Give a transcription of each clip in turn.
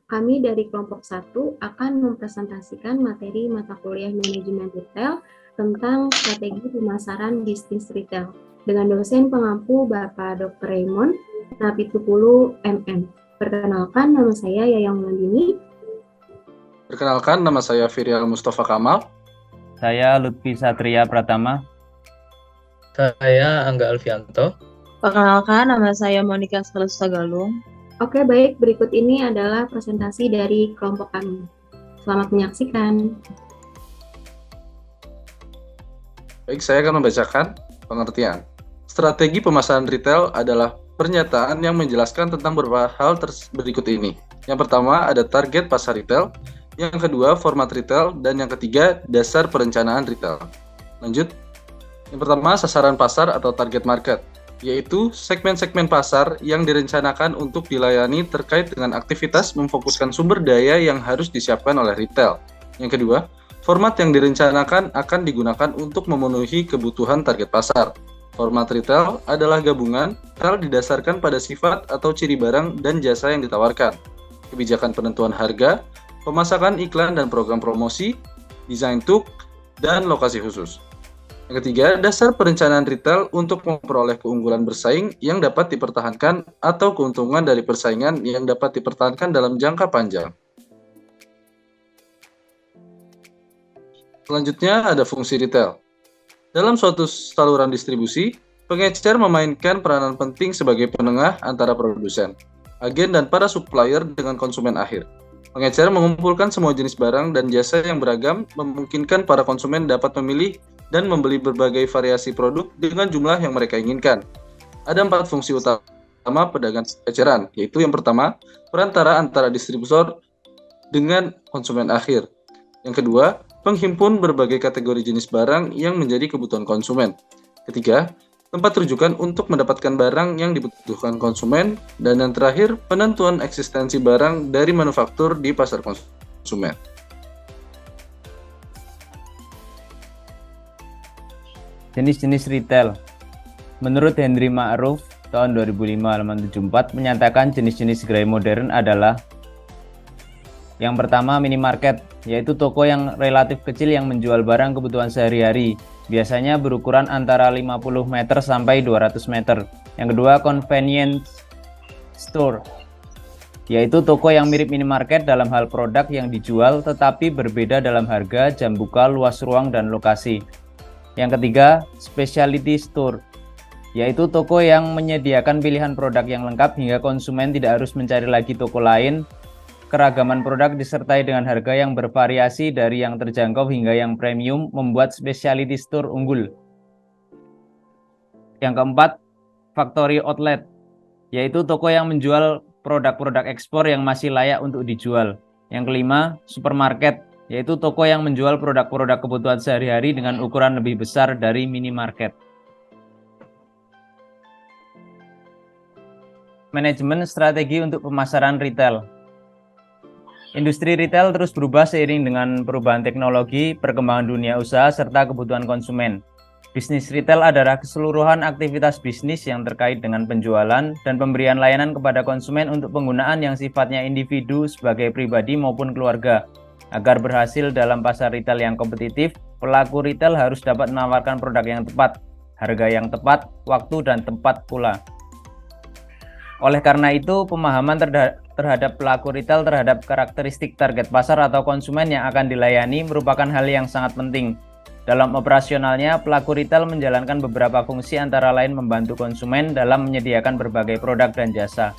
kami dari kelompok 1 akan mempresentasikan materi mata kuliah manajemen retail tentang strategi pemasaran bisnis retail dengan dosen pengampu Bapak Dr. Raymond Napitukulu MM. Perkenalkan, nama saya Yayang Landini. Perkenalkan, nama saya Firial Mustafa Kamal. Saya Lutfi Satria Pratama. Saya Angga Alfianto. Perkenalkan, nama saya Monika Skalusta Galung. Oke, baik. Berikut ini adalah presentasi dari kelompok kami. Selamat menyaksikan. Baik, saya akan membacakan pengertian. Strategi pemasaran retail adalah pernyataan yang menjelaskan tentang beberapa hal berikut ini. Yang pertama, ada target pasar retail. Yang kedua, format retail. Dan yang ketiga, dasar perencanaan retail. Lanjut. Yang pertama, sasaran pasar atau target market, yaitu segmen-segmen pasar yang direncanakan untuk dilayani terkait dengan aktivitas memfokuskan sumber daya yang harus disiapkan oleh retail. Yang kedua, format yang direncanakan akan digunakan untuk memenuhi kebutuhan target pasar. Format retail adalah gabungan retail didasarkan pada sifat atau ciri barang dan jasa yang ditawarkan, kebijakan penentuan harga, pemasakan iklan dan program promosi, desain tuk, dan lokasi khusus. Yang ketiga, dasar perencanaan retail untuk memperoleh keunggulan bersaing yang dapat dipertahankan atau keuntungan dari persaingan yang dapat dipertahankan dalam jangka panjang. Selanjutnya ada fungsi retail. Dalam suatu saluran distribusi, pengecer memainkan peranan penting sebagai penengah antara produsen, agen dan para supplier dengan konsumen akhir. Pengecer mengumpulkan semua jenis barang dan jasa yang beragam, memungkinkan para konsumen dapat memilih dan membeli berbagai variasi produk dengan jumlah yang mereka inginkan. Ada 4 fungsi utama pedagang eceran, yaitu yang pertama, perantara antara distributor dengan konsumen akhir. Yang kedua, penghimpun berbagai kategori jenis barang yang menjadi kebutuhan konsumen. Ketiga, tempat rujukan untuk mendapatkan barang yang dibutuhkan konsumen. Dan yang terakhir, penentuan eksistensi barang dari manufaktur di pasar konsumen. Jenis-jenis retail. Menurut Henry Ma'ruf tahun 2005 halaman 74 menyatakan jenis-jenis gerai modern adalah yang pertama, minimarket, yaitu toko yang relatif kecil yang menjual barang kebutuhan sehari-hari, biasanya berukuran antara 50 meter sampai 200 meter. Yang kedua, convenience store, yaitu toko yang mirip minimarket dalam hal produk yang dijual tetapi berbeda dalam harga, jam buka, luas ruang, dan lokasi. Yang ketiga, specialty store, yaitu toko yang menyediakan pilihan produk yang lengkap hingga konsumen tidak harus mencari lagi toko lain. Keragaman produk disertai dengan harga yang bervariasi dari yang terjangkau hingga yang premium membuat specialty store unggul. Yang keempat, factory outlet, yaitu toko yang menjual produk-produk ekspor yang masih layak untuk dijual. Yang kelima, supermarket, yaitu toko yang menjual produk-produk kebutuhan sehari-hari dengan ukuran lebih besar dari minimarket. Manajemen strategi untuk pemasaran retail. Industri retail terus berubah seiring dengan perubahan teknologi, perkembangan dunia usaha, serta kebutuhan konsumen. Bisnis retail adalah keseluruhan aktivitas bisnis yang terkait dengan penjualan dan pemberian layanan kepada konsumen untuk penggunaan yang sifatnya individu sebagai pribadi maupun keluarga. Agar berhasil dalam pasar retail yang kompetitif, pelaku retail harus dapat menawarkan produk yang tepat, harga yang tepat, waktu dan tempat pula. Oleh karena itu, pemahaman terhadap pelaku retail terhadap karakteristik target pasar atau konsumen yang akan dilayani merupakan hal yang sangat penting. Dalam operasionalnya, pelaku retail menjalankan beberapa fungsi antara lain membantu konsumen dalam menyediakan berbagai produk dan jasa.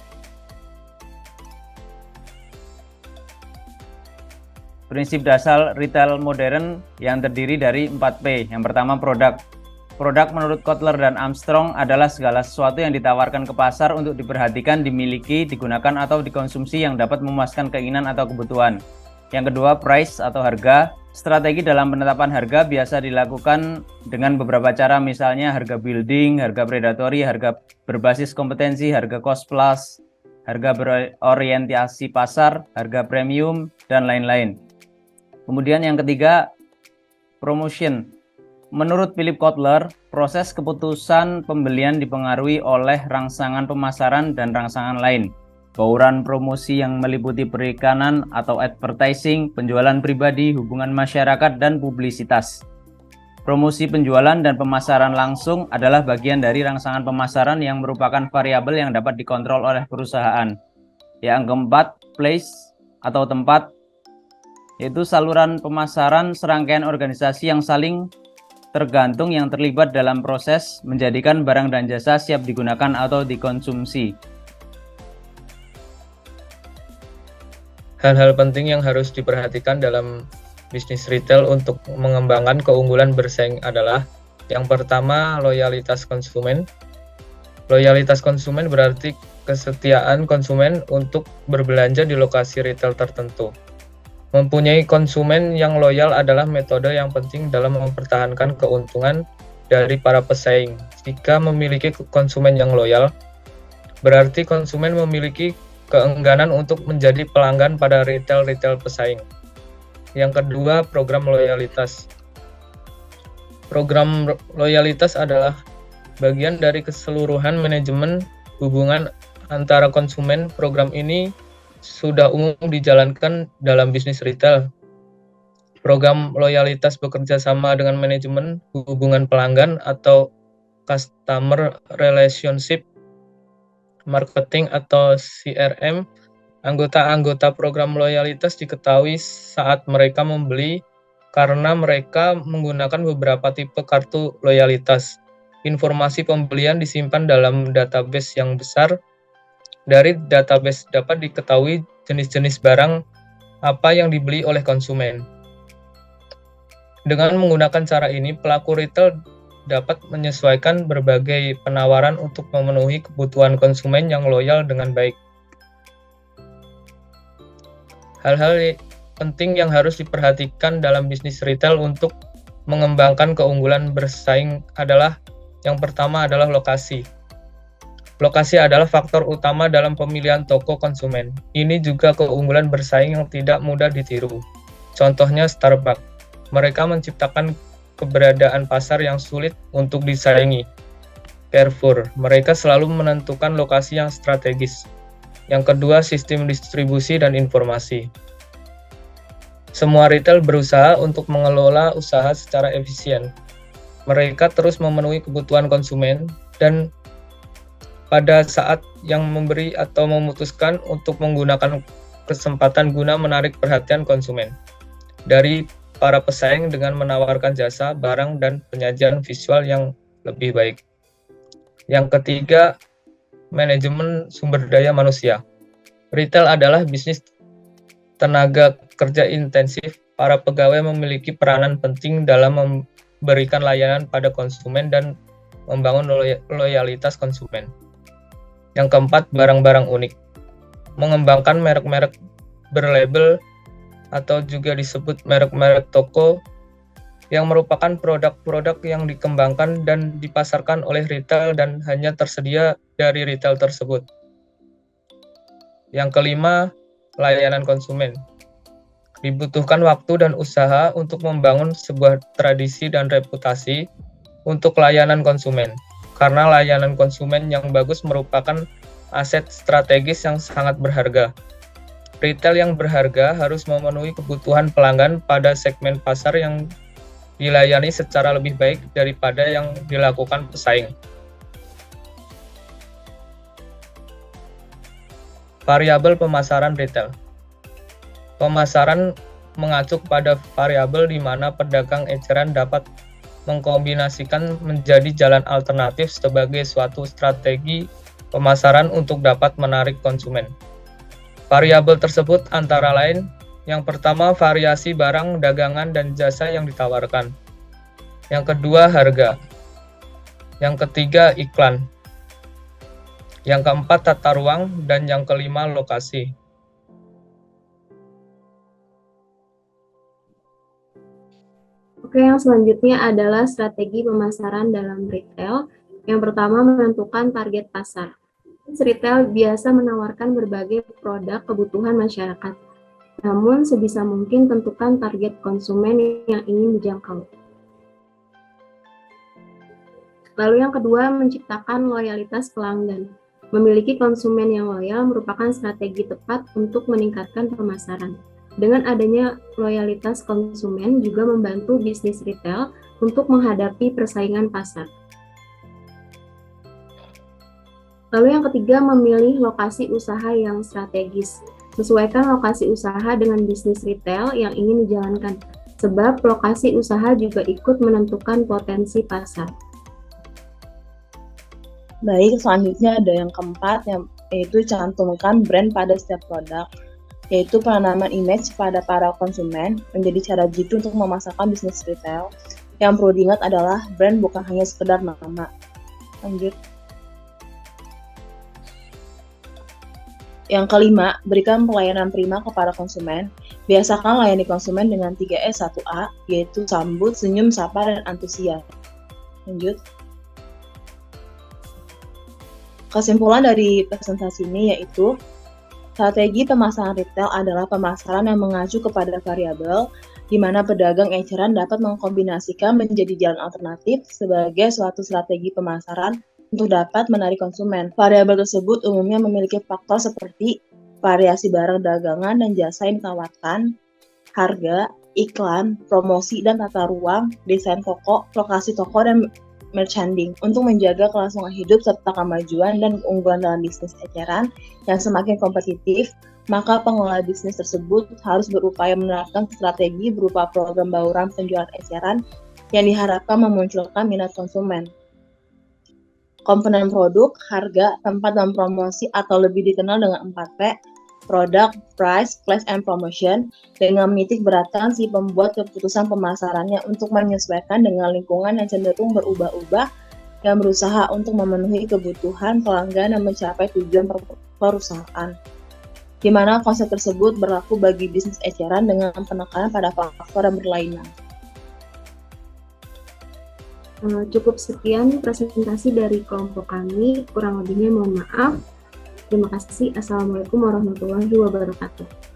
Prinsip dasar retail modern yang terdiri dari 4P. Yang pertama, produk. Produk menurut Kotler dan Armstrong adalah segala sesuatu yang ditawarkan ke pasar untuk diperhatikan, dimiliki, digunakan, atau dikonsumsi yang dapat memuaskan keinginan atau kebutuhan. Yang kedua, price atau harga. Strategi dalam penetapan harga biasa dilakukan dengan beberapa cara, misalnya harga building, harga predatory, harga berbasis kompetensi, harga cost plus, harga berorientasi pasar, harga premium, dan lain-lain. Kemudian yang ketiga, promotion. Menurut Philip Kotler, proses keputusan pembelian dipengaruhi oleh rangsangan pemasaran dan rangsangan lain. bauran promosi yang meliputi perikanan atau advertising, penjualan pribadi, hubungan masyarakat, dan publisitas. Promosi penjualan dan pemasaran langsung adalah bagian dari rangsangan pemasaran yang merupakan variabel yang dapat dikontrol oleh perusahaan. Yang keempat, place atau tempat, yaitu saluran pemasaran serangkaian organisasi yang saling tergantung yang terlibat dalam proses menjadikan barang dan jasa siap digunakan atau dikonsumsi. Hal-hal penting yang harus diperhatikan dalam bisnis retail untuk mengembangkan keunggulan bersaing adalah yang pertama, loyalitas konsumen. Loyalitas konsumen berarti kesetiaan konsumen untuk berbelanja di lokasi retail tertentu. Mempunyai konsumen yang loyal adalah metode yang penting dalam mempertahankan keuntungan dari para pesaing. Jika memiliki konsumen yang loyal, berarti konsumen memiliki keengganan untuk menjadi pelanggan pada retail-retail pesaing. Yang kedua, program loyalitas. Program loyalitas adalah bagian dari keseluruhan manajemen hubungan antara konsumen. Program ini sudah umum dijalankan dalam bisnis retail. Program loyalitas bekerja sama dengan manajemen hubungan pelanggan atau customer relationship marketing atau CRM. Anggota-anggota program loyalitas diketahui saat mereka membeli karena mereka menggunakan beberapa tipe kartu loyalitas. Informasi pembelian disimpan dalam database yang besar. Dari database dapat diketahui jenis-jenis barang apa yang dibeli oleh konsumen. Dengan menggunakan cara ini, pelaku retail dapat menyesuaikan berbagai penawaran untuk memenuhi kebutuhan konsumen yang loyal dengan baik. Hal-hal penting yang harus diperhatikan dalam bisnis retail untuk mengembangkan keunggulan bersaing adalah yang pertama adalah lokasi. Lokasi adalah faktor utama dalam pemilihan toko konsumen. Ini juga keunggulan bersaing yang tidak mudah ditiru. Contohnya Starbucks. Mereka menciptakan keberadaan pasar yang sulit untuk disaingi. Carrefour, mereka selalu menentukan lokasi yang strategis. Yang kedua, sistem distribusi dan informasi. Semua retail berusaha untuk mengelola usaha secara efisien. Mereka terus memenuhi kebutuhan konsumen dan pada saat yang memberi atau memutuskan untuk menggunakan kesempatan guna menarik perhatian konsumen dari para pesaing dengan menawarkan jasa, barang, dan penyajian visual yang lebih baik. Yang ketiga, manajemen sumber daya manusia. Retail adalah bisnis tenaga kerja intensif. Para pegawai memiliki peranan penting dalam memberikan layanan pada konsumen dan membangun loyalitas konsumen. Yang keempat, barang-barang unik. Mengembangkan merek-merek berlabel atau juga disebut merek-merek toko yang merupakan produk-produk yang dikembangkan dan dipasarkan oleh retail dan hanya tersedia dari retail tersebut. Yang kelima, layanan konsumen. Dibutuhkan waktu dan usaha untuk membangun sebuah tradisi dan reputasi untuk layanan konsumen. Karena layanan konsumen yang bagus merupakan aset strategis yang sangat berharga. Retail yang berharga harus memenuhi kebutuhan pelanggan pada segmen pasar yang dilayani secara lebih baik daripada yang dilakukan pesaing. Variabel pemasaran retail. Pemasaran mengacu pada variabel di mana pedagang eceran dapat mengkombinasikan menjadi jalan alternatif sebagai suatu strategi pemasaran untuk dapat menarik konsumen. Variabel tersebut antara lain, yang pertama variasi barang, dagangan, dan jasa yang ditawarkan. Yang kedua harga. Yang ketiga iklan. Yang keempat tata ruang, dan yang kelima lokasi. Oke, yang selanjutnya adalah strategi pemasaran dalam retail. Yang pertama menentukan target pasar. Retail biasa menawarkan berbagai produk kebutuhan masyarakat. Namun, sebisa mungkin tentukan target konsumen yang ingin dijangkau. Lalu yang kedua, menciptakan loyalitas pelanggan. Memiliki konsumen yang loyal merupakan strategi tepat untuk meningkatkan pemasaran. Dengan adanya loyalitas konsumen juga membantu bisnis retail untuk menghadapi persaingan pasar. Lalu yang ketiga, memilih lokasi usaha yang strategis. Sesuaikan lokasi usaha dengan bisnis retail yang ingin dijalankan, sebab lokasi usaha juga ikut menentukan potensi pasar. Baik, selanjutnya ada yang keempat, yaitu cantumkan brand pada setiap produk, yaitu penanaman image pada para konsumen menjadi cara jitu untuk memasarkan bisnis retail. Yang perlu diingat adalah brand bukan hanya sekedar nama. Lanjut. Yang kelima, berikan pelayanan prima kepada konsumen. Biasakan layani konsumen dengan 3S 1A, yaitu sambut, senyum, sapa, dan antusias. Lanjut. Kesimpulan dari presentasi ini yaitu, strategi pemasaran retail adalah pemasaran yang mengacu kepada variabel, di mana pedagang eceran dapat mengkombinasikan menjadi jalan alternatif sebagai suatu strategi pemasaran untuk dapat menarik konsumen. Variabel tersebut umumnya memiliki faktor seperti variasi barang dagangan dan jasa yang ditawarkan, harga, iklan, promosi dan tata ruang, desain toko, lokasi toko, dan merchandising untuk menjaga kelangsungan hidup serta kemajuan dan keunggulan dalam bisnis eceran yang semakin kompetitif. Maka pengelola bisnis tersebut harus berupaya menerapkan strategi berupa program bauran penjualan eceran yang diharapkan memunculkan minat konsumen. Komponen produk, harga, tempat, dan promosi atau lebih dikenal dengan 4P, product, price, place, and promotion, dengan menitik beratkan si pembuat keputusan pemasarannya untuk menyesuaikan dengan lingkungan yang cenderung berubah-ubah dan berusaha untuk memenuhi kebutuhan pelanggan dan mencapai tujuan perusahaan. Di mana konsep tersebut berlaku bagi bisnis eceran dengan penekanan pada faktor yang berlainan. Cukup sekian presentasi dari kelompok kami, kurang lebihnya mohon maaf. Terima kasih. Assalamualaikum warahmatullahi wabarakatuh.